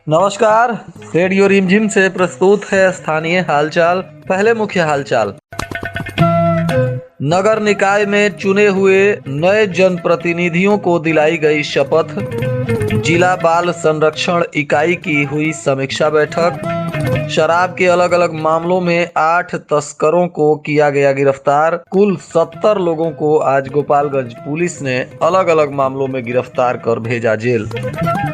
नमस्कार। रेडियो रिमझिम से प्रस्तुत है स्थानीय हालचाल। पहले मुख्य हालचाल। नगर निकाय में चुने हुए नए जनप्रतिनिधियों को दिलाई गई शपथ। जिला बाल संरक्षण इकाई की हुई समीक्षा बैठक। शराब के अलग अलग मामलों में 8 तस्करों को किया गया गिरफ्तार। कुल 70 लोगों को आज गोपालगंज पुलिस ने अलग अलग मामलों में गिरफ्तार कर भेजा जेल।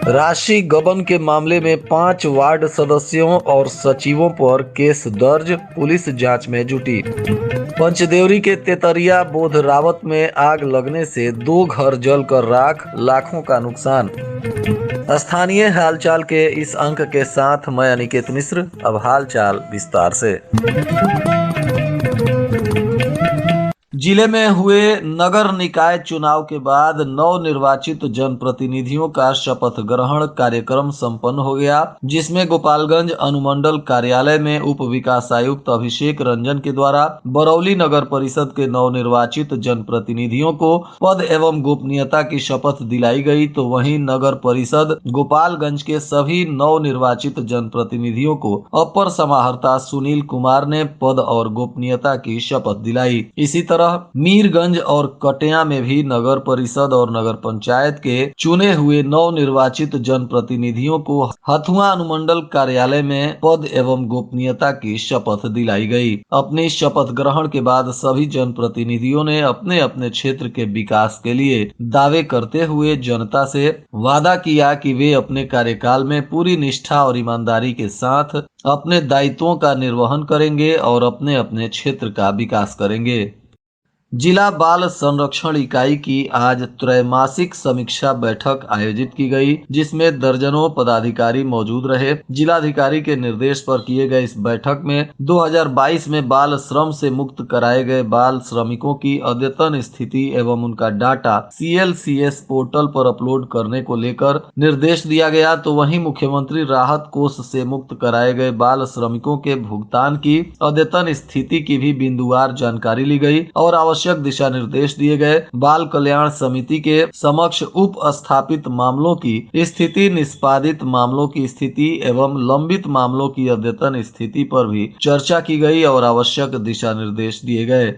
राशि गबन के मामले में 5 वार्ड सदस्यों और सचिवों पर केस दर्ज, पुलिस जांच में जुटी। पंचदेवरी के तेतरिया बोध रावत में आग लगने से 2 घर जलकर राख, लाखों का नुकसान। स्थानीय हालचाल के इस अंक के साथ मैं अनिकेत मिश्र। अब हालचाल विस्तार से। जिले में हुए नगर निकाय चुनाव के बाद नवनिर्वाचित जनप्रतिनिधियों का शपथ ग्रहण कार्यक्रम संपन्न हो गया, जिसमें गोपालगंज अनुमंडल कार्यालय में उप विकास आयुक्त अभिषेक रंजन के द्वारा बरौली नगर परिषद के नवनिर्वाचित जनप्रतिनिधियों को पद एवं गोपनीयता की शपथ दिलाई गई। तो वहीं नगर परिषद गोपालगंज के सभी नवनिर्वाचित जनप्रतिनिधियों को अपर समाहर्ता सुनील कुमार ने पद और गोपनीयता की शपथ दिलाई। इसी तरह मीरगंज और कटिया में भी नगर परिषद और नगर पंचायत के चुने हुए नवनिर्वाचित जनप्रतिनिधियों को हथुआ अनुमंडल कार्यालय में पद एवं गोपनीयता की शपथ दिलाई गई। अपनी शपथ ग्रहण के बाद सभी जनप्रतिनिधियों ने अपने अपने क्षेत्र के विकास के लिए दावे करते हुए जनता से वादा किया कि वे अपने कार्यकाल में पूरी निष्ठा और ईमानदारी के साथ अपने दायित्वों का निर्वहन करेंगे और अपने अपने क्षेत्र का विकास करेंगे। जिला बाल संरक्षण इकाई की आज त्रैमासिक समीक्षा बैठक आयोजित की गई, जिसमें दर्जनों पदाधिकारी मौजूद रहे। जिलाधिकारी के निर्देश पर किए गए इस बैठक में 2022 में बाल श्रम से मुक्त कराए गए बाल श्रमिकों की अद्यतन स्थिति एवं उनका डाटा CLCS पोर्टल पर अपलोड करने को लेकर निर्देश दिया गया। तो वहीं मुख्यमंत्री राहत कोष से मुक्त कराए गए बाल श्रमिकों के भुगतान की अद्यतन स्थिति की भी बिंदुवार जानकारी ली गई और आवश्यक दिशा निर्देश दिए गए। बाल कल्याण समिति के समक्ष उप स्थापित मामलों की स्थिति, निष्पादित मामलों की स्थिति एवं लंबित मामलों की अद्यतन स्थिति पर भी चर्चा की गई और आवश्यक दिशा निर्देश दिए गए।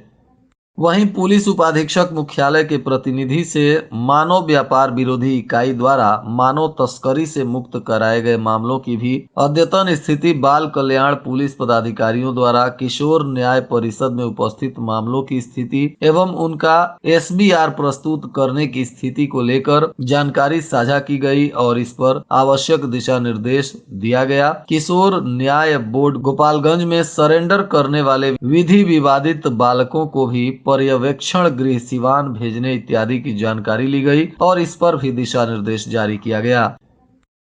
वहीं पुलिस उपाधीक्षक मुख्यालय के प्रतिनिधि से मानव व्यापार विरोधी इकाई द्वारा मानव तस्करी से मुक्त कराए गए मामलों की भी अद्यतन स्थिति, बाल कल्याण पुलिस पदाधिकारियों द्वारा किशोर न्याय परिषद में उपस्थित मामलों की स्थिति एवं उनका SBR प्रस्तुत करने की स्थिति को लेकर जानकारी साझा की गई और इस पर आवश्यक दिशा निर्देश दिया गया। किशोर न्याय बोर्ड गोपालगंज में सरेंडर करने वाले विधि विवादित बालकों को भी पर्यवेक्षण गृह सिवान भेजने इत्यादि की जानकारी ली गई और इस पर भी दिशा निर्देश जारी किया गया।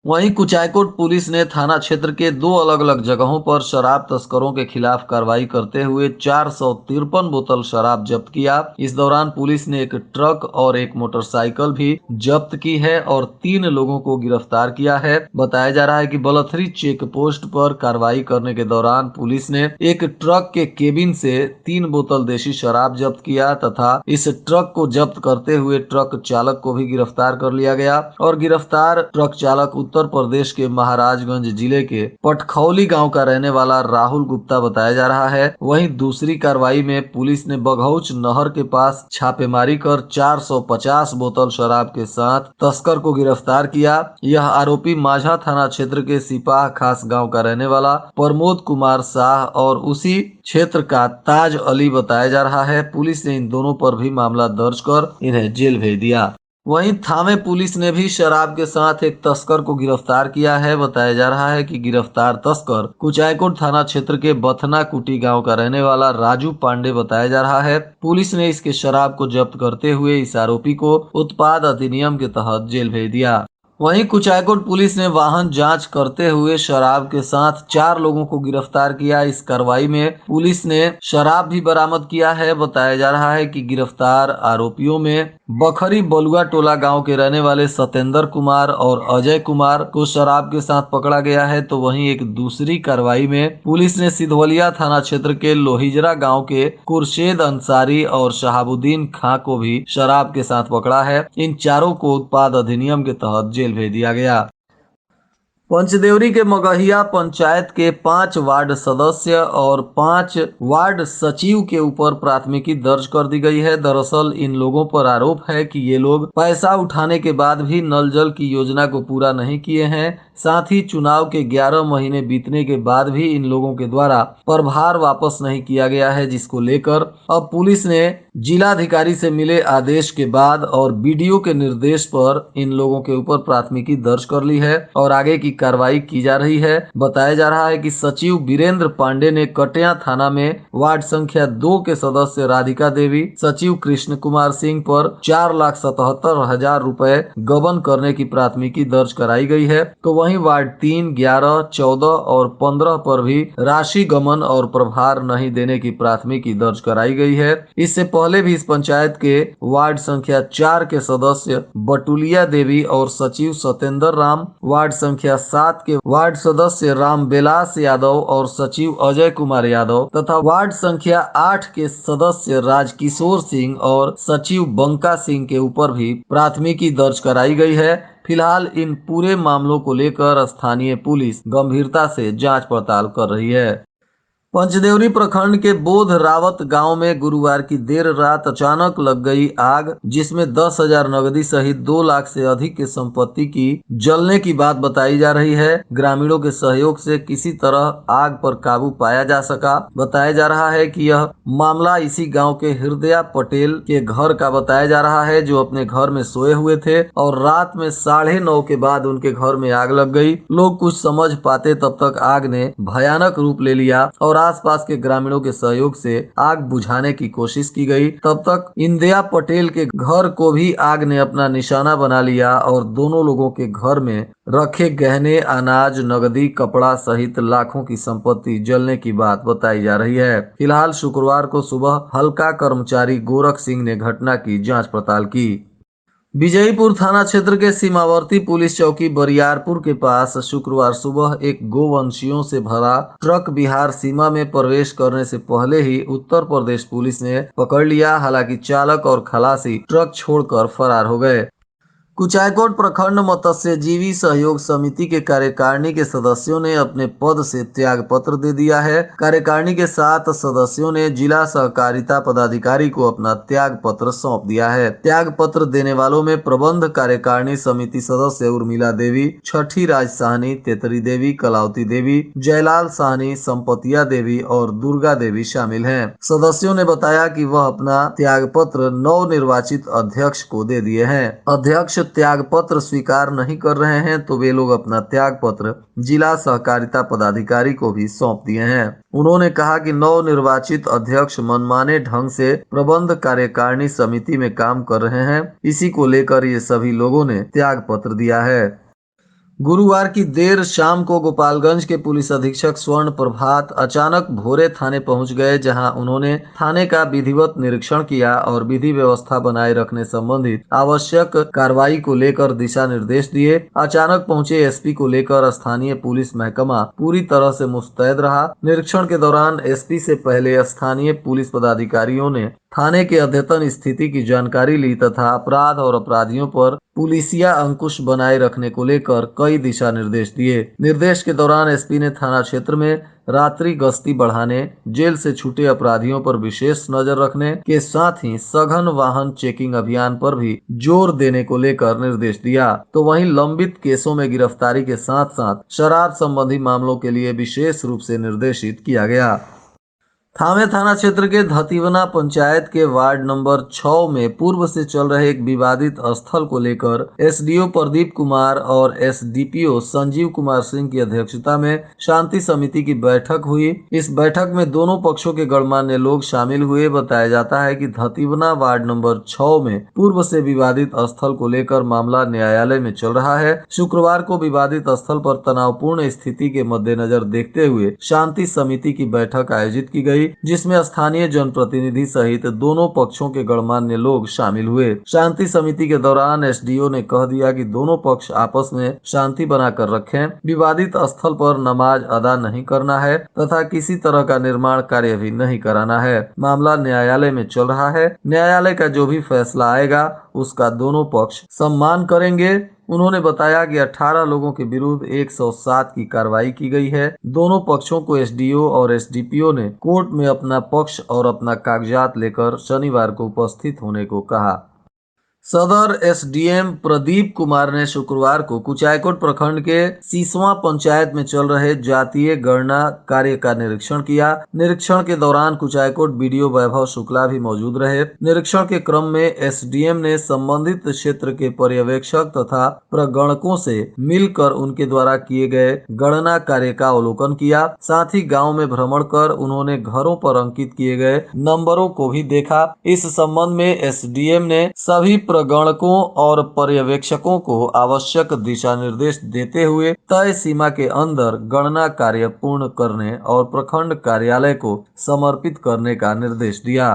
वहीं कुचायकोट पुलिस ने थाना क्षेत्र के 2 अलग अलग जगहों पर शराब तस्करों के खिलाफ कार्रवाई करते हुए 453 बोतल शराब जब्त किया। इस दौरान पुलिस ने एक ट्रक और एक मोटरसाइकिल भी जब्त की है और 3 लोगों को गिरफ्तार किया है। बताया जा रहा है कि बलथरी चेक पोस्ट पर कार्रवाई करने के दौरान पुलिस ने एक ट्रक के केबिन से 3 बोतल देशी शराब जब्त किया तथा इस ट्रक को जब्त करते हुए ट्रक चालक को भी गिरफ्तार कर लिया गया और गिरफ्तार ट्रक चालक उत्तर प्रदेश के महाराजगंज जिले के पटखौली गांव का रहने वाला राहुल गुप्ता बताया जा रहा है। वहीं दूसरी कार्रवाई में पुलिस ने बघौच नहर के पास छापेमारी कर 450 बोतल शराब के साथ तस्कर को गिरफ्तार किया। यह आरोपी माझा थाना क्षेत्र के सिपाह खास गांव का रहने वाला प्रमोद कुमार शाह और उसी क्षेत्र का ताज अली बताया जा रहा है। पुलिस ने इन दोनों पर भी मामला दर्ज कर इन्हें जेल भेज दिया। वहीं थावे पुलिस ने भी शराब के साथ एक तस्कर को गिरफ्तार किया है। बताया जा रहा है कि गिरफ्तार तस्कर कुचायकोट थाना क्षेत्र के बथना कुटी गांव का रहने वाला राजू पांडे बताया जा रहा है। पुलिस ने इसके शराब को जब्त करते हुए इस आरोपी को उत्पाद अधिनियम के तहत जेल भेज दिया। वहीं कुचायकोट पुलिस ने वाहन जांच करते हुए शराब के साथ 4 लोगों को गिरफ्तार किया। इस कार्रवाई में पुलिस ने शराब भी बरामद किया है। बताया जा रहा है कि गिरफ्तार आरोपियों में बखरी बलुआ टोला गांव के रहने वाले सतेंद्र कुमार और अजय कुमार को शराब के साथ पकड़ा गया है। तो वहीं एक दूसरी कार्रवाई में पुलिस ने सिधवलिया थाना क्षेत्र के लोहिजरा गांव के कुरशेद अंसारी और शहाबुद्दीन खां को भी शराब के साथ पकड़ा है। इन चारों को उत्पाद अधिनियम के तहत जेल भेज दिया गया। पंचदेवरी के मगहिया पंचायत के 5 वार्ड सदस्य और 5 वार्ड सचिव के ऊपर प्राथमिकी दर्ज कर दी गई है। दरअसल इन लोगों पर आरोप है कि ये लोग पैसा उठाने के बाद भी नल जल की योजना को पूरा नहीं किए हैं। साथ ही चुनाव के 11 महीने बीतने के बाद भी इन लोगों के द्वारा प्रभार वापस नहीं किया गया है, जिसको लेकर अब पुलिस ने जिलाधिकारी से मिले आदेश के बाद और बीडीओ के निर्देश पर इन लोगों के ऊपर प्राथमिकी दर्ज कर ली है और आगे की कार्रवाई की जा रही है। बताया जा रहा है कि सचिव वीरेंद्र पांडे ने कटिया थाना में वार्ड संख्या 2 के सदस्य राधिका देवी, सचिव कृष्ण कुमार सिंह पर 4,77,000 रुपए गबन करने की प्राथमिकी दर्ज कराई गई है। तो वहीं वार्ड 3, 11, 14 और 15 पर भी राशि गमन और प्रभार नहीं देने की प्राथमिकी दर्ज कराई गई है। इससे पहले भी इस पंचायत के वार्ड संख्या 4 के सदस्य बटुलिया देवी और सचिव सत्येंद्र राम, वार्ड संख्या 7 के वार्ड सदस्य राम बेलास यादव और सचिव अजय कुमार यादव तथा वार्ड संख्या 8 के सदस्य राजकिशोर सिंह और सचिव बंका सिंह के ऊपर भी प्राथमिकी दर्ज कराई गई है। फिलहाल इन पूरे मामलों को लेकर स्थानीय पुलिस गंभीरता से जांच पड़ताल कर रही है। पंचदेवरी प्रखंड के बोध रावत गांव में गुरुवार की देर रात अचानक लग गई आग, जिसमें 10,000 नकदी सहित 2 लाख से अधिक की संपत्ति की जलने की बात बताई जा रही है। ग्रामीणों के सहयोग से किसी तरह आग पर काबू पाया जा सका। बताया जा रहा है कि यह मामला इसी गांव के हृदया पटेल के घर का बताया जा रहा है, जो अपने घर में सोए हुए थे और रात में 9:30 के बाद उनके घर में आग लग गई। लोग कुछ समझ पाते तब तक आग ने भयानक रूप ले लिया और आसपास के ग्रामीणों के सहयोग से आग बुझाने की कोशिश की गई। तब तक इंदिया पटेल के घर को भी आग ने अपना निशाना बना लिया और दोनों लोगों के घर में रखे गहने, अनाज, नगदी, कपड़ा सहित लाखों की संपत्ति जलने की बात बताई जा रही है। फिलहाल शुक्रवार को सुबह हल्का कर्मचारी गोरख सिंह ने घटना की जांच पड़ताल की। विजयपुर थाना क्षेत्र के सीमावर्ती पुलिस चौकी बरियारपुर के पास शुक्रवार सुबह एक गोवंशियों से भरा ट्रक बिहार सीमा में प्रवेश करने से पहले ही उत्तर प्रदेश पुलिस ने पकड़ लिया। हालांकि चालक और खलासी ट्रक छोड़कर फरार हो गए। कुचायकोट प्रखंड मत्स्यजीवी सहयोग समिति के कार्यकारिणी के सदस्यों ने अपने पद से त्याग पत्र दे दिया है। कार्यकारिणी के 7 सदस्यों ने जिला सहकारिता पदाधिकारी को अपना त्याग पत्र सौंप दिया है। त्याग पत्र देने वालों में प्रबंध कार्यकारिणी समिति सदस्य उर्मिला देवी, छठी राज साहनी, तेतरी देवी, कलावती देवी, जयलाल साहनी, संपतिया देवी और दुर्गा देवी शामिल हैं। सदस्यों ने बताया कि वह अपना त्याग पत्र नव निर्वाचित अध्यक्ष को दे दिए हैं। अध्यक्ष त्याग पत्र स्वीकार नहीं कर रहे हैं तो वे लोग अपना त्याग पत्र जिला सहकारिता पदाधिकारी को भी सौंप दिए हैं। उन्होंने कहा कि नव निर्वाचित अध्यक्ष मनमाने ढंग से प्रबंध कार्यकारिणी समिति में काम कर रहे हैं। इसी को लेकर ये सभी लोगों ने त्याग पत्र दिया है। गुरुवार की देर शाम को गोपालगंज के पुलिस अधीक्षक स्वर्ण प्रभात अचानक भोरे थाने पहुंच गए, जहां उन्होंने थाने का विधिवत निरीक्षण किया और विधि व्यवस्था बनाए रखने संबंधित आवश्यक कार्रवाई को लेकर दिशा निर्देश दिए। अचानक पहुंचे एसपी को लेकर स्थानीय पुलिस महकमा पूरी तरह से मुस्तैद रहा। निरीक्षण के दौरान एसपी से पहले स्थानीय पुलिस पदाधिकारियों ने थाने के अद्यतन स्थिति की जानकारी ली तथा अपराध और अपराधियों पर पुलिसिया अंकुश बनाए रखने को लेकर कई दिशा निर्देश दिए। निर्देश के दौरान एसपी ने थाना क्षेत्र में रात्रि गश्ती बढ़ाने, जेल से छूटे अपराधियों पर विशेष नजर रखने के साथ ही सघन वाहन चेकिंग अभियान पर भी जोर देने को लेकर निर्देश दिया। तो वहीं लंबित केसों में गिरफ्तारी के साथ साथ शराब संबंधी मामलों के लिए विशेष रूप से निर्देशित किया गया। थामे थाना क्षेत्र के धतीवना पंचायत के वार्ड नंबर 6 में पूर्व से चल रहे एक विवादित स्थल को लेकर एसडीओ प्रदीप कुमार और एसडीपीओ संजीव कुमार सिंह की अध्यक्षता में शांति समिति की बैठक हुई। इस बैठक में दोनों पक्षों के गणमान्य लोग शामिल हुए। बताया जाता है कि धतीवना वार्ड नंबर 6 में पूर्व से विवादित स्थल को लेकर मामला न्यायालय में चल रहा है। शुक्रवार को विवादित स्थल पर तनावपूर्ण स्थिति के मद्देनजर देखते हुए शांति समिति की बैठक आयोजित की गई। जिसमें स्थानीय जनप्रतिनिधि सहित दोनों पक्षों के गणमान्य लोग शामिल हुए। शांति समिति के दौरान एसडीओ ने कह दिया कि दोनों पक्ष आपस में शांति बनाकर रखें, विवादित स्थल पर नमाज अदा नहीं करना है तथा किसी तरह का निर्माण कार्य भी नहीं कराना है। मामला न्यायालय में चल रहा है, न्यायालय का जो भी फैसला आएगा उसका दोनों पक्ष सम्मान करेंगे। उन्होंने बताया कि 18 लोगों के विरुद्ध 107 की कार्रवाई की गई है। दोनों पक्षों को एसडीओ और एसडीपीओ ने कोर्ट में अपना पक्ष और अपना कागजात लेकर शनिवार को उपस्थित होने को कहा। सदर एसडीएम प्रदीप कुमार ने शुक्रवार को कुचायकोट प्रखंड के सीसवा पंचायत में चल रहे जातीय गणना कार्य का निरीक्षण किया। निरीक्षण के दौरान कुचायकोट बीडीओ वैभव शुक्ला भी मौजूद रहे। निरीक्षण के क्रम में एसडीएम ने संबंधित क्षेत्र के पर्यवेक्षक तथा प्रगणकों से मिलकर उनके द्वारा किए गए गणना कार्य का अवलोकन किया। साथ ही गाँव में भ्रमण कर उन्होंने घरों पर अंकित किए गए नंबरों को भी देखा। इस संबंध में एसडीएम ने सभी प्रगणकों और पर्यवेक्षकों को आवश्यक दिशा निर्देश देते हुए तय सीमा के अंदर गणना कार्य पूर्ण करने और प्रखंड कार्यालय को समर्पित करने का निर्देश दिया।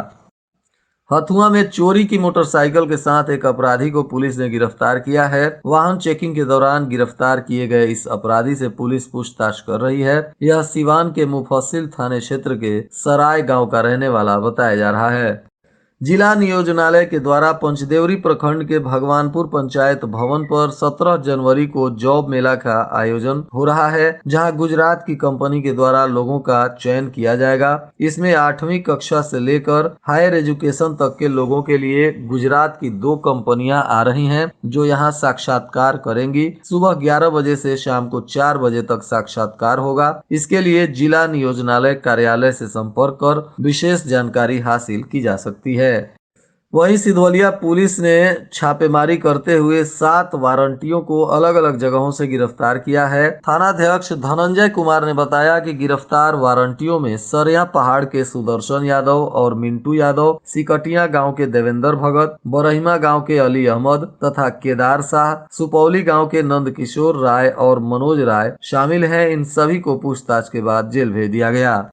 हथुआ में चोरी की मोटरसाइकिल के साथ एक अपराधी को पुलिस ने गिरफ्तार किया है। वाहन चेकिंग के दौरान गिरफ्तार किए गए इस अपराधी से पुलिस पूछताछ कर रही है। यह सिवान के मुफस्सिल थाने क्षेत्र के सराय गांव का रहने वाला बताया जा रहा है। जिला नियोजनालय के द्वारा पंचदेवरी प्रखंड के भगवानपुर पंचायत भवन पर 17 जनवरी को जॉब मेला का आयोजन हो रहा है, जहां गुजरात की कंपनी के द्वारा लोगों का चयन किया जाएगा। इसमें 8वीं कक्षा से लेकर हायर एजुकेशन तक के लोगों के लिए गुजरात की 2 कंपनियां आ रही हैं, जो यहां साक्षात्कार करेंगी। सुबह 11 बजे से शाम को 4 बजे तक साक्षात्कार होगा। इसके लिए जिला नियोजनालय कार्यालय से संपर्क कर विशेष जानकारी हासिल की जा सकती है। वहीं सिधवलिया पुलिस ने छापेमारी करते हुए 7 वारंटियों को अलग अलग जगहों से गिरफ्तार किया है। थानाध्यक्ष धनंजय कुमार ने बताया कि गिरफ्तार वारंटियों में सरिया पहाड़ के सुदर्शन यादव और मिंटू यादव, सिकटिया गांव के देवेंद्र भगत, बरहिमा गांव के अली अहमद तथा केदार शाह, सुपौली गांव के नंदकिशोर राय और मनोज राय शामिल हैं। इन सभी को पूछताछ के बाद जेल भेज दिया गया।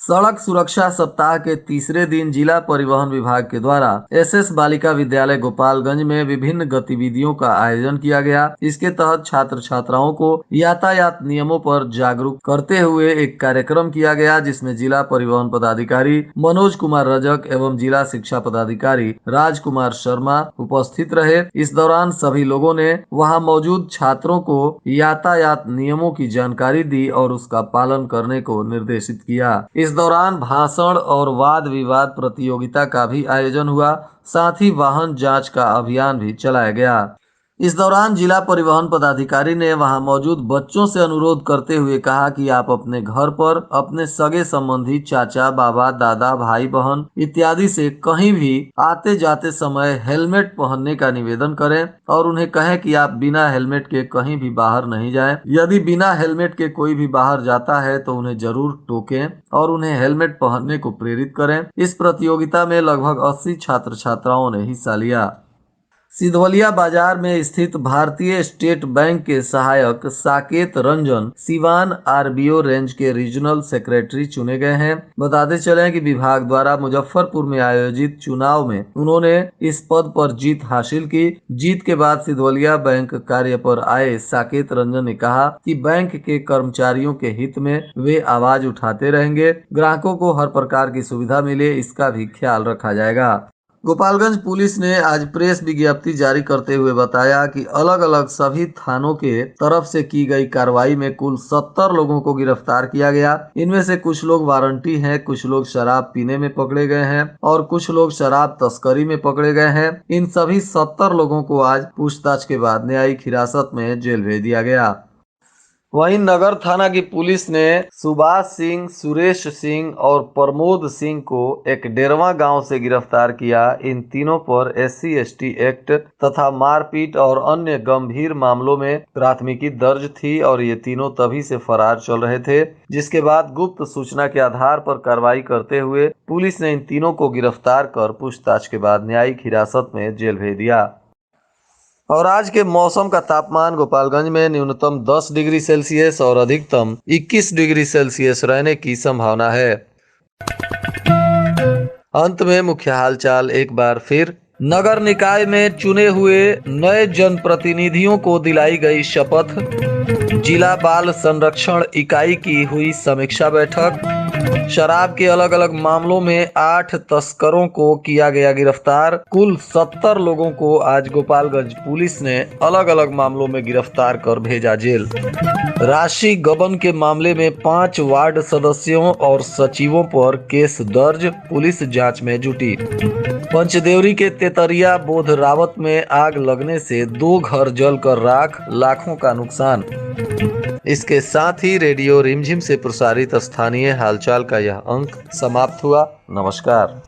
सड़क सुरक्षा सप्ताह के तीसरे दिन जिला परिवहन विभाग के द्वारा एसएस बालिका विद्यालय गोपालगंज में विभिन्न गतिविधियों का आयोजन किया गया। इसके तहत छात्र छात्राओं को यातायात नियमों पर जागरूक करते हुए एक कार्यक्रम किया गया, जिसमें जिला परिवहन पदाधिकारी मनोज कुमार रजक एवं जिला शिक्षा पदाधिकारी राजकुमार शर्मा उपस्थित रहे। इस दौरान सभी लोगों ने वहां मौजूद छात्रों को यातायात नियमों की जानकारी दी और उसका पालन करने को निर्देशित किया। इस दौरान भाषण और वाद विवाद प्रतियोगिता का भी आयोजन हुआ। साथ ही वाहन जांच का अभियान भी चलाया गया। इस दौरान जिला परिवहन पदाधिकारी ने वहां मौजूद बच्चों से अनुरोध करते हुए कहा कि आप अपने घर पर अपने सगे संबंधी चाचा, बाबा, दादा, भाई, बहन इत्यादि से कहीं भी आते जाते समय हेलमेट पहनने का निवेदन करें और उन्हें कहें कि आप बिना हेलमेट के कहीं भी बाहर नहीं जाएं। यदि बिना हेलमेट के कोई भी बाहर जाता है तो उन्हें जरूर टोकें और उन्हें हेलमेट पहनने को प्रेरित करें। इस प्रतियोगिता में लगभग 80 छात्र छात्राओं ने हिस्सा लिया। सिधवलिया बाजार में स्थित भारतीय स्टेट बैंक के सहायक साकेत रंजन सिवान आरबीओ रेंज के रीजनल सेक्रेटरी चुने गए हैं। बताते चले कि विभाग द्वारा मुजफ्फरपुर में आयोजित चुनाव में उन्होंने इस पद पर जीत हासिल की। जीत के बाद सिधवलिया बैंक कार्य पर आए साकेत रंजन ने कहा कि बैंक के कर्मचारियों के हित में वे आवाज उठाते रहेंगे। ग्राहकों को हर प्रकार की सुविधा मिले, इसका भी ख्याल रखा जाएगा। गोपालगंज पुलिस ने आज प्रेस विज्ञप्ति जारी करते हुए बताया कि अलग अलग सभी थानों के तरफ से की गई कार्रवाई में कुल 70 लोगों को गिरफ्तार किया गया। इनमें से कुछ लोग वारंटी हैं, कुछ लोग शराब पीने में पकड़े गए हैं और कुछ लोग शराब तस्करी में पकड़े गए हैं। इन सभी 70 लोगों को आज पूछताछ के बाद न्यायिक हिरासत में जेल भेज दिया गया। वहीं नगर थाना की पुलिस ने सुभाष सिंह, सुरेश सिंह और प्रमोद सिंह को एक डेरवा गांव से गिरफ्तार किया। इन तीनों पर SC/ST एक्ट तथा मारपीट और अन्य गंभीर मामलों में प्राथमिकी दर्ज थी और ये तीनों तभी से फरार चल रहे थे, जिसके बाद गुप्त सूचना के आधार पर कार्रवाई करते हुए पुलिस ने इन तीनों को गिरफ्तार कर पूछताछ के बाद न्यायिक हिरासत में जेल भेज दिया। और आज के मौसम का तापमान गोपालगंज में न्यूनतम 10 डिग्री सेल्सियस और अधिकतम 21 डिग्री सेल्सियस रहने की संभावना है। अंत में मुख्य हालचाल एक बार फिर। नगर निकाय में चुने हुए नए जनप्रतिनिधियों को दिलाई गई शपथ। जिला बाल संरक्षण इकाई की हुई समीक्षा बैठक। शराब के अलग अलग मामलों में 8 तस्करों को किया गया गिरफ्तार। कुल 70 लोगों को आज गोपालगंज पुलिस ने अलग अलग मामलों में गिरफ्तार कर भेजा जेल। राशि गबन के मामले में 5 वार्ड सदस्यों और सचिवों पर केस दर्ज, पुलिस जांच में जुटी। पंचदेवरी के तेतरिया बोध रावत में आग लगने से 2 घर जलकर राख, लाखों का नुकसान। इसके साथ ही रेडियो रिमझिम से प्रसारित स्थानीय हालचाल का यह अंक समाप्त हुआ। नमस्कार।